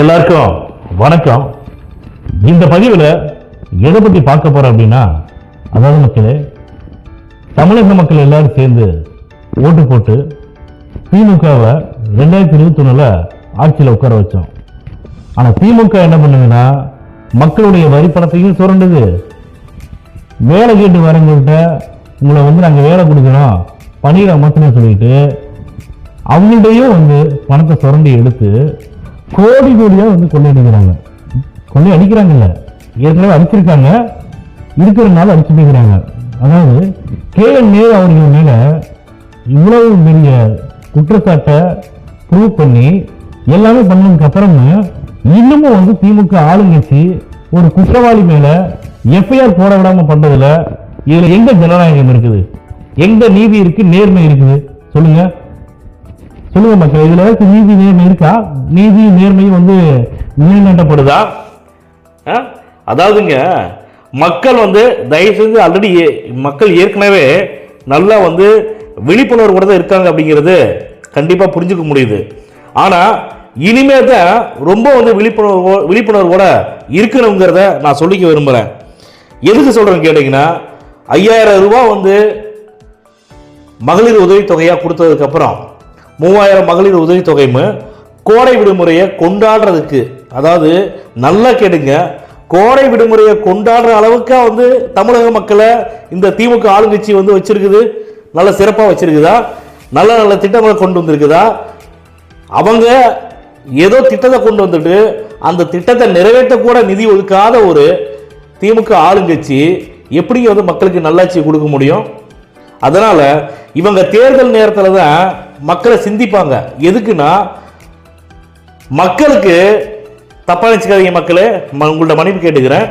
எல்லாருக்கும் வணக்கம். இந்த பதிவில் எதை பற்றி பார்க்க போறோம் அப்படின்னா, அதாவது மக்களே, தமிழக மக்கள் எல்லாரும் சேர்ந்து ஓட்டு போட்டு திமுகவை 2021 ஆட்சியில் உட்கார வச்சோம். ஆனா திமுக என்ன பண்ணுதுன்னா, மக்களுடைய வரி பணத்தையும் சுரண்டுது. வேலை கேட்டு வரவங்கள்ட்ட உங்களை நாங்கள் வேலை கொடுக்கணும், பணியில் அமர்த்தணும் சொல்லிட்டு அவங்கள்டையும் பணத்தை சுரண்டி எடுத்து கோடி கோடியா கொள்ளையடிக்கிறாங்க. கொள்ளை அடிக்கிறாங்கல்ல, ஏற்கனவே அடிச்சிருக்காங்க, இருக்கிறதுனால அடிச்சு போய்க்கிறாங்க. அதாவது KN நேரு அவர்கள் மேல இவ்வளவு பெரிய குற்றச்சாட்டை ப்ரூவ் பண்ணி எல்லாமே பண்ணதுக்கு அப்புறம் இன்னமும் திமுக ஆளுங்கட்சி ஒரு குற்றவாளி மேல FIR போட விடாம பண்றதுல இதுல எங்க ஜனநாயகம் இருக்குது, எங்க நீதி இருக்கு, நேர்மை இருக்குது? சொல்லுங்க சொல்லுங்க மக்கள், இதுல நீதி நேர்மை இருக்கா? நீதி நேர்மையும் நிலைநாட்டப்படுதா? அதாவதுங்க, மக்கள் தயவு செஞ்சு ஆல்ரெடி மக்கள் ஏற்கனவே நல்லா விழிப்புணர்வோட தான் இருக்காங்க அப்படிங்கிறது கண்டிப்பா புரிஞ்சுக்க முடியுது. ஆனா இனிமே தான் ரொம்ப விழிப்புணர்வோட இருக்கணுங்கிறத நான் சொல்லிக்க விரும்புறேன். எதுக்கு சொல்றேன்னு கேட்டீங்கன்னா, 5000 ரூபாய் மகளிர் உதவித்தொகையா கொடுத்ததுக்கு அப்புறம் 3000 மகளிர் உதவித்தொகையும் கோடை விடுமுறையை கொண்டாடுறதுக்கு, அதாவது நல்லா கேடுங்க, கோடை விடுமுறையை கொண்டாடுற அளவுக்கு தமிழக மக்களை இந்த திமுக ஆளுங்கட்சி வச்சிருக்குது. நல்ல சிறப்பாக வச்சிருக்குதா? நல்ல நல்ல திட்டங்களை கொண்டு வந்திருக்குதா? அவங்க ஏதோ திட்டத்தை கொண்டு வந்துட்டு அந்த திட்டத்தை நிறைவேற்ற கூட நிதி ஒதுக்காத ஒரு திமுக ஆளுங்கட்சி எப்படி மக்களுக்கு நல்லாட்சி கொடுக்க முடியும்? அதனால இவங்க தேர்தல் நேரத்தில் தான் மக்களை சிந்திப்பாங்க. எதுக்குன்னா, மக்களுக்கு தப்பா நினைச்சுக்காதீங்க மக்களே, உங்கள்ட்ட மன்னிப்பு கேட்டுக்கிறேன்.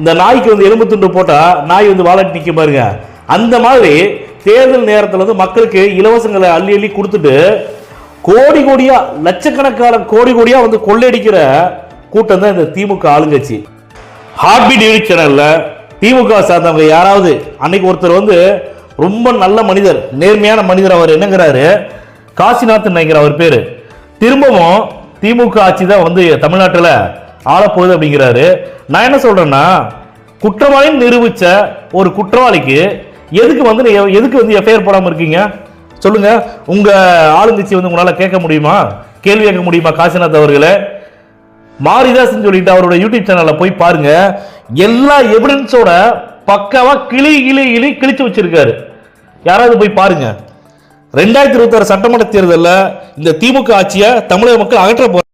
இந்த நாய்க்கு எலும்பு துண்டு போட்டா நாய் வாழட்டி நிக்க பாருங்க, அந்த மாதிரி தேர்தல் நேரத்தில் மக்களுக்கு இலவசங்களை அள்ளி அள்ளி கொடுத்துட்டு கோடி கோடியா, லட்சக்கணக்கான கோடி கோடியா கொள்ளையடிக்கிற கூட்டம் தான் இந்த திமுக ஆளுங்கட்சி. ஹார்ட்பீட் யூடியூப் சேனல்ல திமுக சார்ந்தவங்க யாராவது, அன்னைக்கு ஒருத்தர் ரொம்ப நல்ல மனிதர், நேர்மையான மனிதர், அவர் என்னங்கிறாரு, காசிநாத் நினைக்கிற அவர் பேரு, திரும்பவும் திமுக ஆட்சி தான் தமிழ்நாட்டில் ஆளப்போகுது அப்படிங்கிறாரு. நான் என்ன சொல்றேன்னா, குற்றவாளி நிரூபிச்ச ஒரு குற்றவாளிக்கு எதுக்கு FIR போடாம இருக்கீங்க? சொல்லுங்க. உங்க ஆளுங்கட்சி உங்களால கேட்க முடியுமா, கேள்வி கேட்க முடியுமா? காசிநாத் அவர்களே, மாரிதாஸ் சொல்லிட்டு அவரோட யூடியூப் சேனல்ல போய் பாருங்க, எல்லா எவிடன்ஸோட பக்காவா கிழிச்சு வச்சிருக்காரு. யாராவது போய் பாருங்க. 2026 சட்டமன்ற தேர்தலில் இந்த திமுக ஆட்சியை தமிழக மக்கள் அகற்ற போறாங்க.